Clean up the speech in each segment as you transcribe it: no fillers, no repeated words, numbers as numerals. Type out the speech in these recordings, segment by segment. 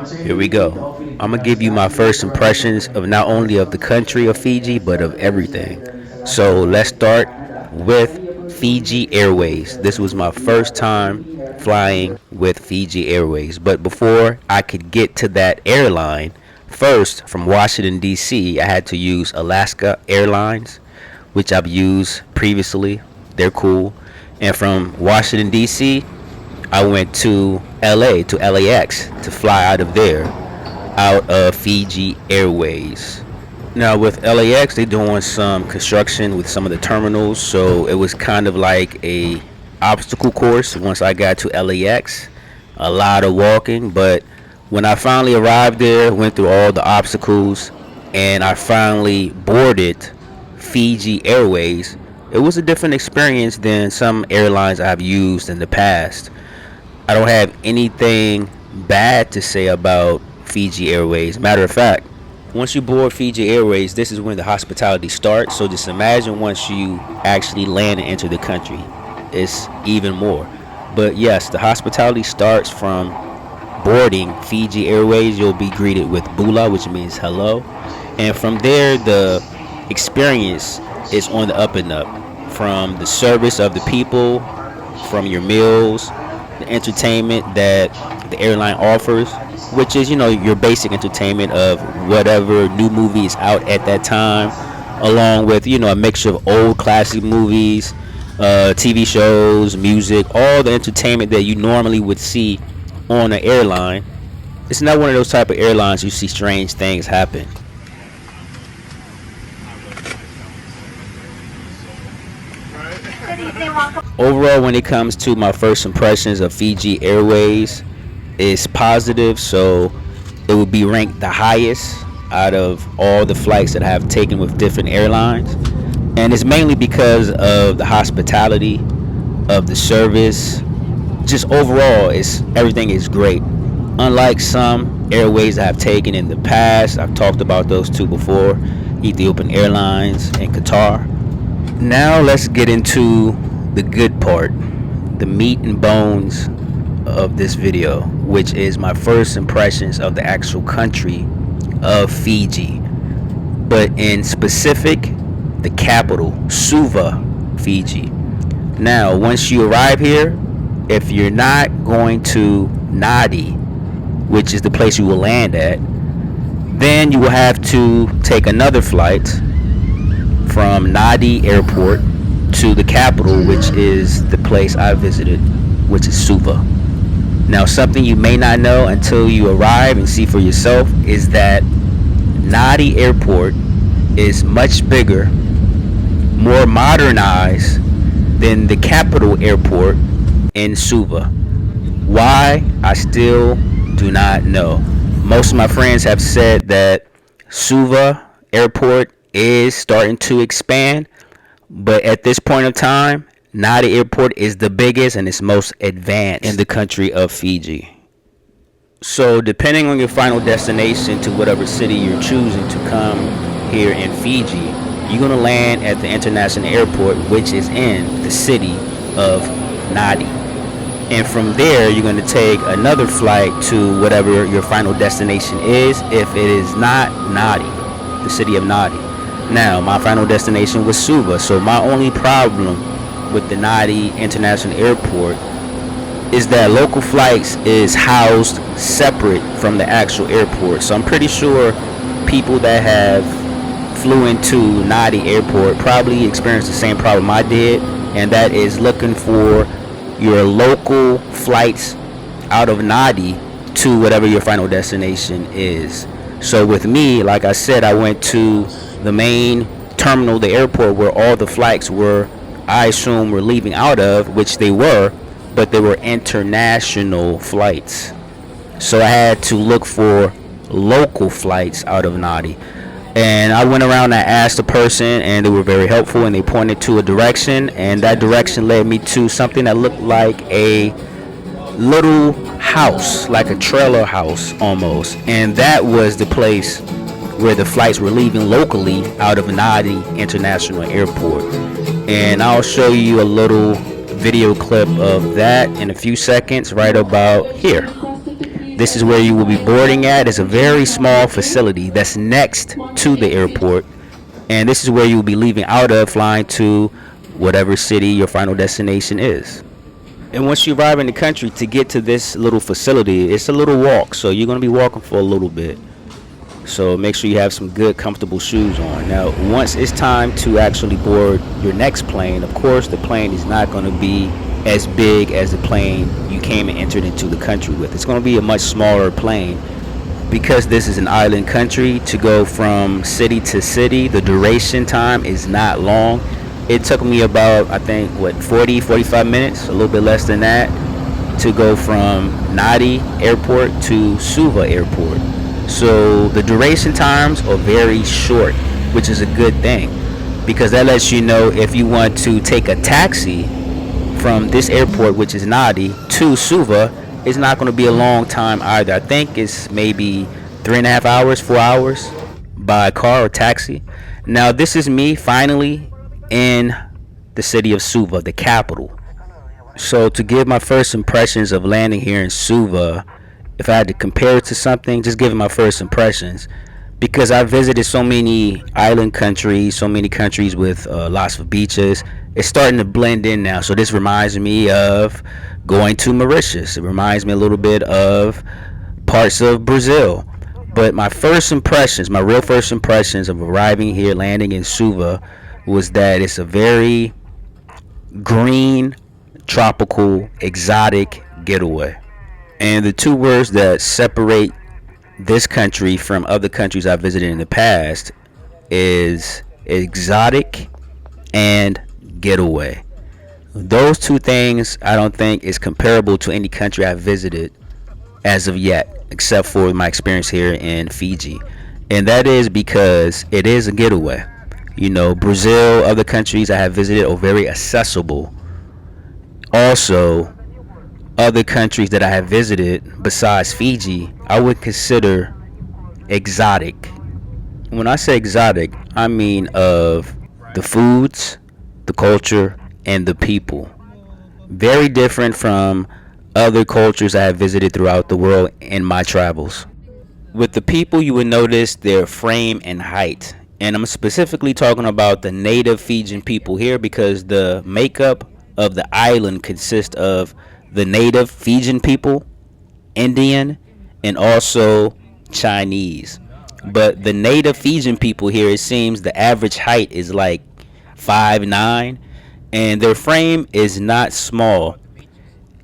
Here we go. I'm gonna give you my first impressions of not only of the country of Fiji, but of everything. So let's start with Fiji Airways. This was my first time flying with Fiji Airways. But before I could get to that airline, first from Washington D.C., I had to use Alaska Airlines, which I've used previously. They're cool. And from Washington D.C., I went to LA, to LAX, to fly out of there, out of Fiji Airways. Now with LAX, they're doing some construction with some of the terminals, so it was kind of like a obstacle course once I got to LAX. A lot of walking, but when I finally arrived there, went through all the obstacles, and I finally boarded Fiji Airways, it was a different experience than some airlines I've used in the past. I don't have anything bad to say about Fiji Airways. Matter of fact, once you board Fiji Airways, this is when the hospitality starts. So just imagine once you actually land and enter the country, it's even more. But yes, the hospitality starts from boarding Fiji Airways. You'll be greeted with bula, which means hello. And from there, the experience is on the up and up. From the service of the people, from your meals, the entertainment that the airline offers, which is, your basic entertainment of whatever new movie is out at that time, along with, a mixture of old classic movies, TV shows, music, all the entertainment that you normally would see on an airline. It's not one of those type of airlines you see strange things happen. Overall, when it comes to my first impressions of Fiji Airways, it's positive, so it would be ranked the highest out of all the flights that I have taken with different airlines. And it's mainly because of the hospitality, of the service. Just overall, it's everything is great. Unlike some airways I have taken in the past, I've talked about those two before, Ethiopian Airlines and Qatar. Now let's get into the good part, the meat and bones of this video, which is my first impressions of the actual country of Fiji, but in specific, the capital, Suva, Fiji. Now, once you arrive here, if you're not going to Nadi, which is the place you will land at, then you will have to take another flight from Nadi Airport to the capital, which is the place I visited, which is Suva. Now, something you may not know until you arrive and see for yourself is that Nadi Airport is much bigger, more modernized than the capital airport in Suva. Why? I still do not know. Most of my friends have said that Suva Airport is starting to expand, but at this point of time, Nadi Airport is the biggest and it's most advanced in the country of Fiji. So depending on your final destination to whatever city you're choosing to come here in Fiji, you're going to land at the international airport, which is in the city of Nadi. And from there, you're going to take another flight to whatever your final destination is, if it is not Nadi, the city of Nadi. Now, my final destination was Suva, so my only problem with the Nadi International Airport is that local flights is housed separate from the actual airport. So I'm pretty sure people that have flew into Nadi Airport probably experienced the same problem I did, and that is looking for your local flights out of Nadi to whatever your final destination is. So with me, like I said, I went to the main terminal, the airport where all the flights were, I assume, were leaving out of, which they were, but they were international flights. So I had to look for local flights out of Nadi. And I went around and I asked a person, and they were very helpful, and they pointed to a direction, and that direction led me to something that looked like a little house, like a trailer house almost. And that was the place where the flights were leaving locally out of Nadi International Airport. And I'll show you a little video clip of that in a few seconds right about here. This is where you will be boarding at. It's a very small facility that's next to the airport, and this is where you will be leaving out of, flying to whatever city your final destination is. And once you arrive in the country, to get to this little facility, it's a little walk, so you're going to be walking for a little bit. So make sure you have some good, comfortable shoes on. Now, once it's time to actually board your next plane, of course, the plane is not going to be as big as the plane you came and entered into the country with. It's going to be a much smaller plane because this is an island country. To go from city to city, the duration time is not long. It took me about, I think, 45 minutes, a little bit less than that, to go from Nadi Airport to Suva Airport. So the duration times are very short, which is a good thing, because that lets you know if you want to take a taxi from this airport, which is Nadi, to Suva, it's not going to be a long time either. I think it's maybe 3.5 hours, 4 hours by car or taxi. Now, this is me finally in the city of Suva, the capital. So to give my first impressions of landing here in Suva, if I had to compare it to something, just giving my first impressions, because I visited so many island countries, so many countries with lots of beaches, it's starting to blend in now. So this reminds me of going to Mauritius. It reminds me a little bit of parts of Brazil. But my first impressions, my real first impressions of arriving here, landing in Suva, was that it's a very green, tropical, exotic getaway. And the two words that separate this country from other countries I've visited in the past is exotic and getaway. Those two things I don't think is comparable to any country I've visited as of yet, except for my experience here in Fiji. And that is because it is a getaway. You know, Brazil, other countries I have visited are very accessible. Also, other countries that I have visited besides Fiji, I would consider exotic. When I say exotic, I mean of the foods, the culture, and the people. Very different from other cultures I have visited throughout the world in my travels. With the people, you would notice their frame and height. And I'm specifically talking about the native Fijian people here, because the makeup of the island consists of the native Fijian people, Indian, and also Chinese. But the native Fijian people here, it seems the average height is like 5'9", and their frame is not small.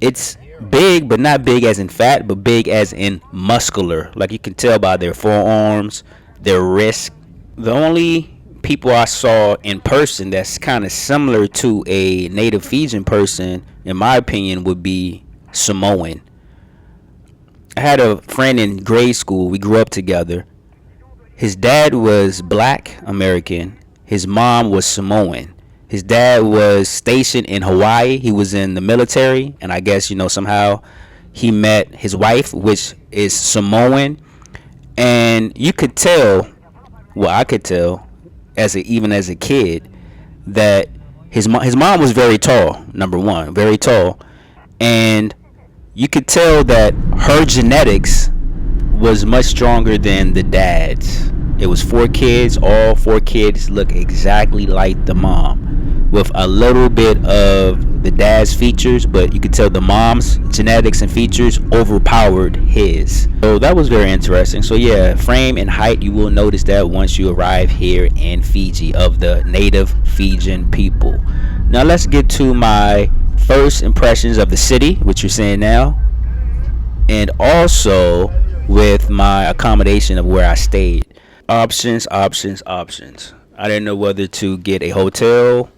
It's big, but not big as in fat, but big as in muscular. Like you can tell by their forearms, their wrists. The only people I saw in person that's kind of similar to a native Fijian person, in my opinion, would be Samoan. I had a friend in grade school. We grew up together. His dad was black American. His mom was Samoan. His dad was stationed in Hawaii. He was in the military, and I guess, somehow he met his wife, which is Samoan. And you could tell, well, I could tell, even as a kid, that his mom was very tall. Number one, very tall, and you could tell that her genetics was much stronger than the dad's. It was 4 kids. All 4 kids look exactly like the mom, with a little bit of the dad's features, but you could tell the mom's genetics and features overpowered his. So that was very interesting. So yeah, frame and height, you will notice that once you arrive here in Fiji, of the native Fijian people. Now let's get to my first impressions of the city, which you're seeing now, and also with my accommodation of where I stayed. Options. I didn't know whether to get a hotel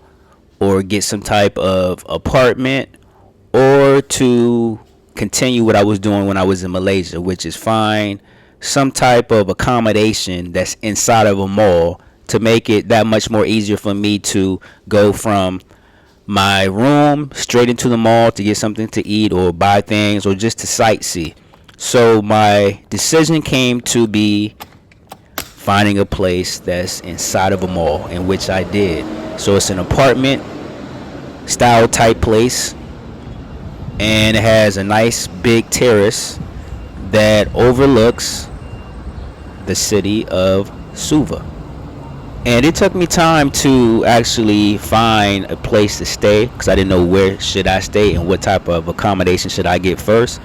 or get some type of apartment, or to continue what I was doing when I was in Malaysia, which is find some type of accommodation that's inside of a mall to make it that much more easier for me to go from my room straight into the mall to get something to eat or buy things or just to sightsee. So my decision came to be finding a place that's inside of a mall, in which I did. So it's an apartment style type place, and it has a nice big terrace that overlooks the city of Suva. And it took me time to actually find a place to stay because I didn't know where should I stay and what type of accommodation should I get first.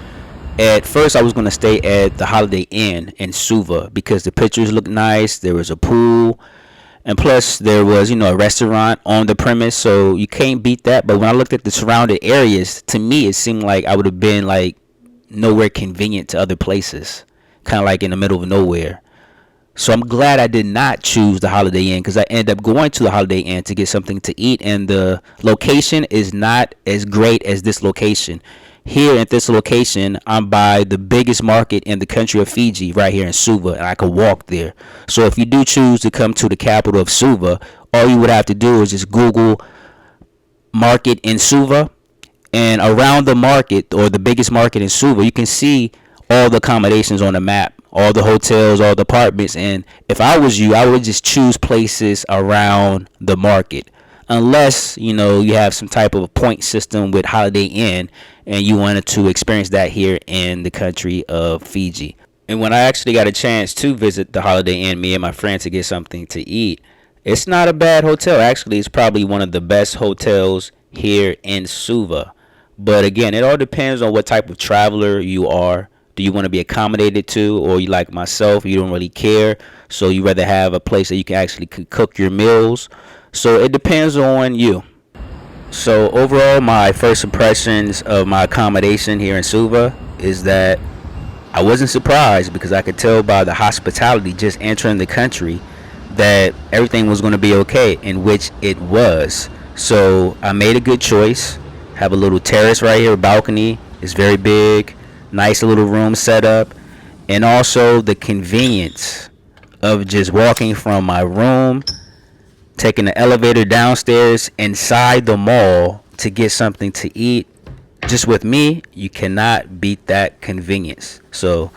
At first, I was going to stay at the Holiday Inn in Suva because the pictures looked nice. There was a pool, and plus there was, a restaurant on the premise, so you can't beat that. But when I looked at the surrounding areas, to me, it seemed like I would have been like nowhere convenient to other places, kind of like in the middle of nowhere. So I'm glad I did not choose the Holiday Inn because I ended up going to the Holiday Inn to get something to eat, and the location is not as great as this location. Here at this location, I'm by the biggest market in the country of Fiji, right here in Suva, and I could walk there. So if you do choose to come to the capital of Suva, all you would have to do is just Google market in Suva, and around the market or the biggest market in Suva, you can see all the accommodations on the map, all the hotels, all the apartments. And if I was you, I would just choose places around the market, unless you have some type of point system with Holiday Inn and you wanted to experience that here in the country of Fiji. And when I actually got a chance to visit the Holiday Inn, me and my friend, to get something to eat, it's not a bad hotel. Actually, it's probably one of the best hotels here in Suva. But again, it all depends on what type of traveler you are. Do you want to be accommodated to, or you like myself, you don't really care, so you rather have a place that you can actually cook your meals? So it depends on you. So overall, my first impressions of my accommodation here in Suva is that I wasn't surprised because I could tell by the hospitality just entering the country that everything was going to be okay, in which it was. So I made a good choice. Have a little terrace right here, balcony. It's very big. Nice little room set up. And also the convenience of just walking from my room, taking the elevator downstairs inside the mall to get something to eat. Just with me, you cannot beat that convenience. So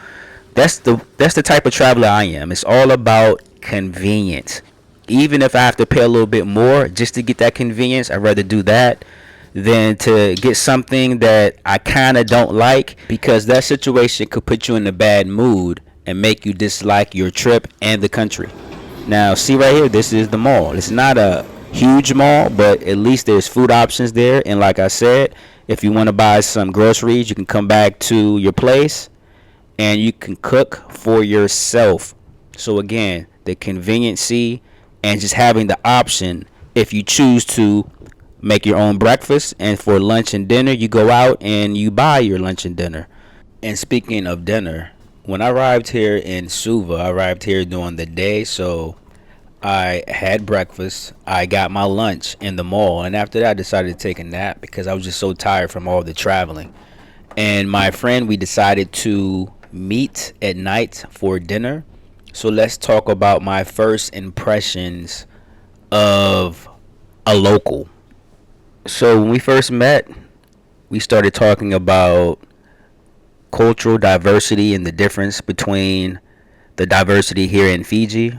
that's the type of traveler I am. It's all about convenience. Even if I have to pay a little bit more just to get that convenience, I'd rather do that than to get something that I kind of don't like, because that situation could put you in a bad mood and make you dislike your trip and the country. Now, see right here, this is the mall. It's not a huge mall, but at least there's food options there. And like I said, if you want to buy some groceries, you can come back to your place and you can cook for yourself. So again, the conveniency and just having the option, if you choose to make your own breakfast, and for lunch and dinner you go out and you buy your lunch and dinner. And speaking of dinner, when I arrived here in Suva, I arrived here during the day, so I had breakfast, I got my lunch in the mall, and after that I decided to take a nap because I was just so tired from all the traveling. And my friend, we decided to meet at night for dinner. So let's talk about my first impressions of a local. So when we first met, we started talking about cultural diversity and the difference between the diversity here in Fiji.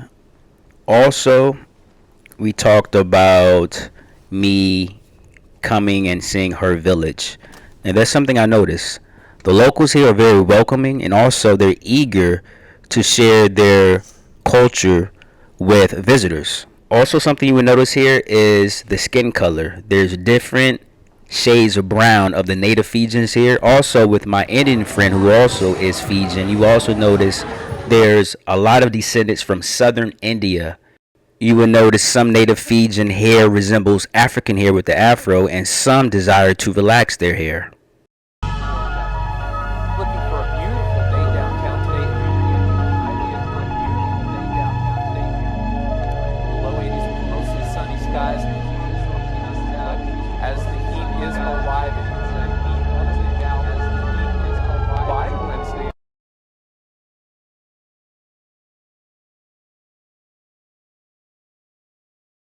Also, we talked about me coming and seeing her village. And that's something I noticed. The locals here are very welcoming, and also they're eager to share their culture with visitors. Also, something you would notice here is the skin color. There's different shades of brown of the native Fijians here. Also, with my Indian friend who also is Fijian, you also notice there's a lot of descendants from southern India. You will notice some native Fijian hair resembles African hair with the afro, and some desire to relax their hair.